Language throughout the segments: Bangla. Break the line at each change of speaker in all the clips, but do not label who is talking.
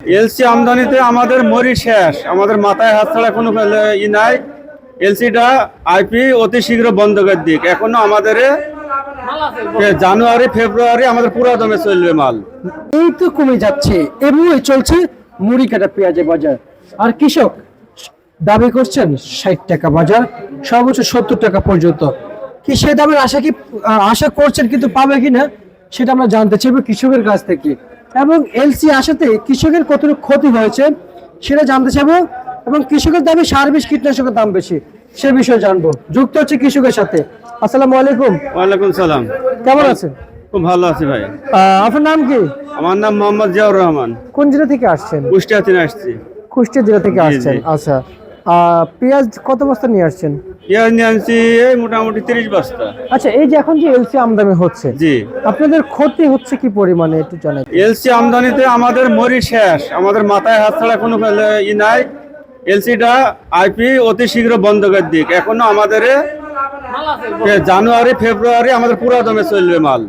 এলসি আমদানিতে আমাদের মরি শেষ, আমাদের মাথায় হাত ছাড়া কোনো ই নাই। এলসিটা আইপি অতি শীঘ্র বন্ধ করে দিক। এখনো আমাদের জানুয়ারি ফেব্রুয়ারি আমাদের পুরো দমে চলবে মাল।
এই তো কমে যাচ্ছে এবং চলছে মুড়ি কাটা পেঁয়াজের বাজার। আর কৃষক দাবি করছেন 60 টাকা বাজার, সর্বোচ্চ 70 টাকা পর্যন্ত। কি সে দামের আশা করছেন, কিন্তু পাবে কিনা সেটা আমরা জানতে চাইবো কৃষকের কাছ থেকে। এবং এলসি আসাতে কৃষকের কতটুকু ক্ষতি হয়েছে সেটা জানতে চাইবো। এবং কৃষকের দামে সার বিষ কীটনাশকের দাম বেশি, সে বিষয়ে জানবো। যুক্ত হচ্ছে কৃষকের সাথে। আসসালামু আলাইকুম।
ওয়ালাইকুম সালাম।
কেমন আছেন?
খুব ভালো আছি ভাই।
আপনার নাম কি?
আমার নাম মোহাম্মদ জিয়াউর রহমান।
কোন জেলা থেকে আসছেন?
কুষ্টিয়া থেকে আসছি।
কুষ্টিয়া জেলা থেকে আসছেন, আচ্ছা। পেঁয়াজ কত বস্তা নিয়ে আসছেন?
পেঁয়াজ নিয়ে আনছি এই মোটামুটি 30 বস্তা।
আচ্ছা, এই যে এখন যে এলসি আমদানি হচ্ছে,
জি,
আপনাদের ক্ষতি হচ্ছে কি পরিমাণে একটু জানাই।
এলসি আমদানিতে আমাদের মরি শেষ, আমাদের মাথায় হাত ছাড়া কোনো ই নাই। এলসিটা আইপি অতি শীঘ্র বন্ধ করে দিক। এখনো আমাদের জানুয়ারি ফেব্রুয়ারি আমাদের পুরো দমে চলবে মাল।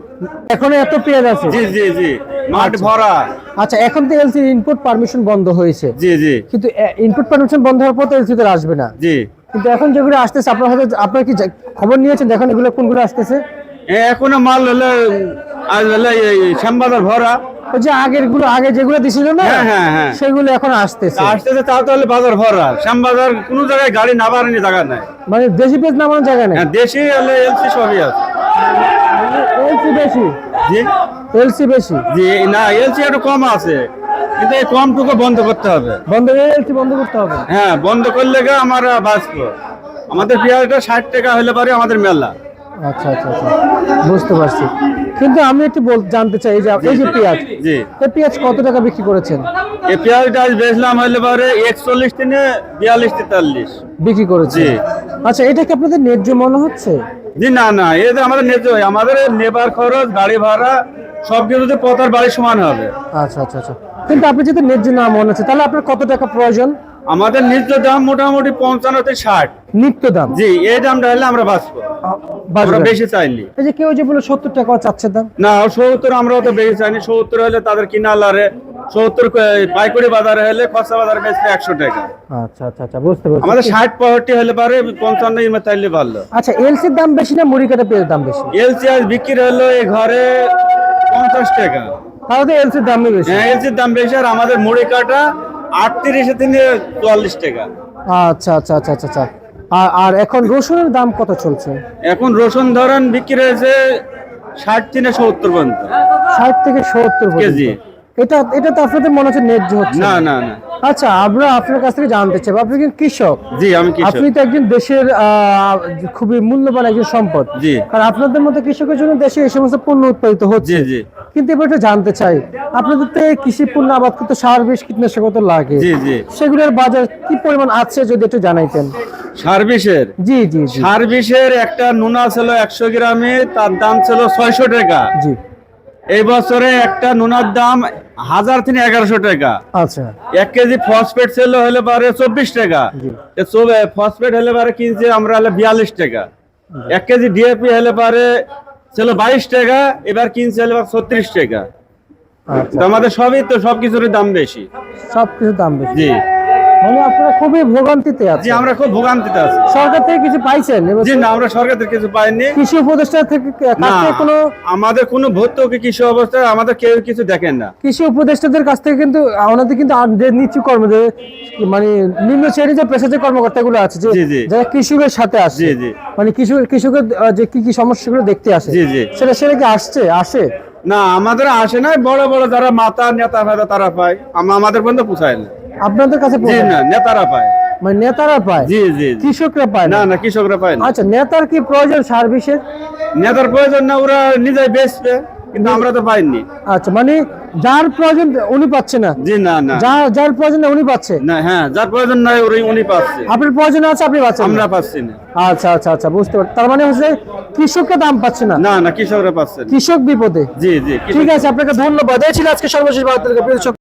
এখন এত পেঁয়াজ আছে?
জি জি জি, মাঠ ভরা।
আচ্ছা, এখন তো এলসি ইনপুট পারমিশন বন্ধ হয়েছে।
জি জি,
কিন্তু ইনপুট পারমিশন বন্ধ হওয়ার পর তো এলসি তে আসবে না।
জি,
কিন্তু এখন যেগুলো আসতেছে আপনারা কি খবর নিয়েছেন? দেখেন এগুলো কোনগুলো আসতেছে।
এখনো মাল হলে আজ হলে শ্যামবাজার ভরা।
ওই যে আগে যেগুলো দিছিল না,
হ্যাঁ হ্যাঁ হ্যাঁ,
সেগুলো এখন আসতেছে।
তাও তাহলে বাজার ভরা। শ্যামবাজার কোনো জায়গায় গাড়ি নামানোর জায়গা নাই,
মানে দেশি পেঁয়াজ নামানোর জায়গা নেই।
দেশি হলে এলসি সবই আছে।
এলসি বেশি?
জি,
এলসি বেশি?
জি না, এলসি একটু কম আছে, কিন্তু এই কমটুকু বন্ধ করতে হবে।
এলসি বন্ধ করতে হবে।
হ্যাঁ, বন্ধ করলে আমরা বাঁচবো। আমাদের পেঁয়াজটা 60 টাকা হলে পারে আমাদের মেলা।
আচ্ছা আচ্ছা আচ্ছা, বুঝতে পারছি। কিন্তু আমি একটু জানতে চাই, এই যে পেঁয়াজ,
জি,
এই পেঁয়াজ কত টাকা বিক্রি করেছেন?
এই পেঁয়াজটা আজ বেচলাম হলে পারে 41 থেকে 42-43
বিক্রি করেছে। আচ্ছা, এটা কি আপনাদের ন্যায্য মনে হচ্ছে?
জি না না, এটা আমাদের ন্যায্য। আমাদের লেবার খরচ, গাড়ি ভাড়া সবকিছুতে পতার বাড়ি সমান হবে।
আচ্ছা আচ্ছা আচ্ছা, কিন্তু আপনি যদি ন্যায্য না মনে হচ্ছে, তাহলে আপনার কত টাকা প্রয়োজন?
আমাদের নিত্য দাম মোটামুটি 55 থেকে 60
নিত্য দাম।
জি, এই দামটা হলে আমরা বাঁচবো। আমরা বেশি চাইনি।
এই যে কেউ যে বলে 70 টাকা চাচ্ছে দাম।
না, 70 আমরা তো বেশি চাইনি। 70 হলে তাদের কিনা লারে, 70 পাইকারি বাজারে হলে খুচরা বাজারে বেচলে 100 টাকা।
আচ্ছা আচ্ছা আচ্ছা, বুঝতে পারছি।
আমাদের 60-65 হলে পারে 55 ইমে চাইলে ভালো।
আচ্ছা, এলসির দাম বেশি না মুড়ি কাটা পেঁয়াজের দাম বেশি?
এলসি আজ বিক্রি হলো এই ঘরে 50 টাকা।
তাহলে এলসির দাম বেশি?
হ্যাঁ, এলসির দাম বেশি। আর আমাদের মুড়ি কাটা 38 থেকে 44 টাকা।
আচ্ছা আচ্ছা আচ্ছা আচ্ছা আচ্ছা। আর এখন রসুনের দাম কত চলছে?
এখন রসুন ধরেন বিক্রি হয়েছে 60 থেকে 70 পর্যন্ত।
60 থেকে 70
কেজি।
এটা তো আপনাদের মনে হচ্ছে ন্যায্য হচ্ছে
না না না।
আচ্ছা, আমরা আপনার কাছ থেকে জানতে চাই, আপনি কি কৃষক?
জি, আমি কৃষক।
আপনি তো একজন দেশের খুবই মূল্যবান একজন সম্পদ।
জি,
কারণ আপনাদের মতো কৃষকের জন্য দেশে এই সমস্ত পণ্য উৎপাদিত হচ্ছে।
জি জি,
কিন্তু এবার একটু জানতে চাই, আপনাদের তো এই কৃষি পণ্য আবাদ করতে সার বিষ কীটনাশক তো লাগে।
জি জি,
সেগুলোর বাজার কি পরিমাণ আছে যদি একটু জানাইতেন।
সার্ভিসের
জি জি জি
সার্ভিসের একটা নুনা ছিল 100 গ্রামে, তার দাম ছিল 600 টাকা।
জি।
এই বছরে একটা নুনার দাম 1000 থেকে 1100 টাকা।
আচ্ছা,
1 কেজি ফসফেট ছিল হলে পারে 24 টাকা। ফসফেট হলে পারে কিনছে আমরা হলে 42 টাকা। 1 কেজি ডিএপি হলে পারে ছিল 22 টাকা, এবার কিনছে হলে 36 টাকা।
আচ্ছা,
তো আমাদের সবকিছুর দাম বেশি।
সবকিছু দাম বেশি।
জি
মানে আপনারা খুবই ভোগান্তিতে
জি,
আছেন।
আমরা খুব ভোগান্তিতে আছি।
সরকার থেকে কিছু পাইছেন?
জি না, আমরা সরকার থেকে কিছু পাইনি।
কৃষি উপদেষ্টা থেকে কাছ থেকে কোনো?
আমাদের কোনো ভর্তুকি কৃষি অবস্থায় আমাদের কেউ কিছু দেখেন না।
কৃষি উপদেষ্টাদের কাছ থেকে কিন্তু ওনাদের কিন্তু নিচু মানে নিম্ন শ্রেণীর যে পেশাজীবী কর্মকর্তাগুলো আছে, যে
জি জি,
যারা কৃষকের সাথে আসে,
জি জি,
মানে কৃষকের যে কি সমস্যাগুলো দেখতে আসে,
জি জি,
সেটা কি আসে?
না, আমাদের আসে না। বড় বড় যারা মাতা নেতা ফেতা তারা পায়, আমাদের পর্যন্ত পৌঁছায় না।
আপনাদের কাছে
জি না, নেতারা পায়।
মানে নেতারা পায়?
জি জি,
কৃষকরা পায়
না না, কৃষকরা পায় না।
আচ্ছা, নেতার কি প্রয়োজন সার্ভিসের?
নেতার প্রয়োজন না, ওরা নিজেই বেচবে, কিন্তু আমরা তো পাইনি।
আচ্ছা, মানে যার প্রয়োজন উনি পাচ্ছে না?
জি না না,
যার প্রয়োজন উনি পাচ্ছে
না। হ্যাঁ, যার প্রয়োজন নাই উনি পাচ্ছে।
আপনার প্রয়োজন আছে, আপনি পাচ্ছেন
আমরা পাচ্ছি না।
আচ্ছা আচ্ছা আচ্ছা, বুঝতে পারছি। তার মানে হচ্ছে কৃষকরা দাম পাচ্ছে না?
না না, কৃষকরা পাচ্ছে না।
কৃষক বিপদে।
জি জি,
ঠিক আছে, আপনাকে ধন্যবাদ। এই ছিল আজকে সর্বশেষ বার্তা।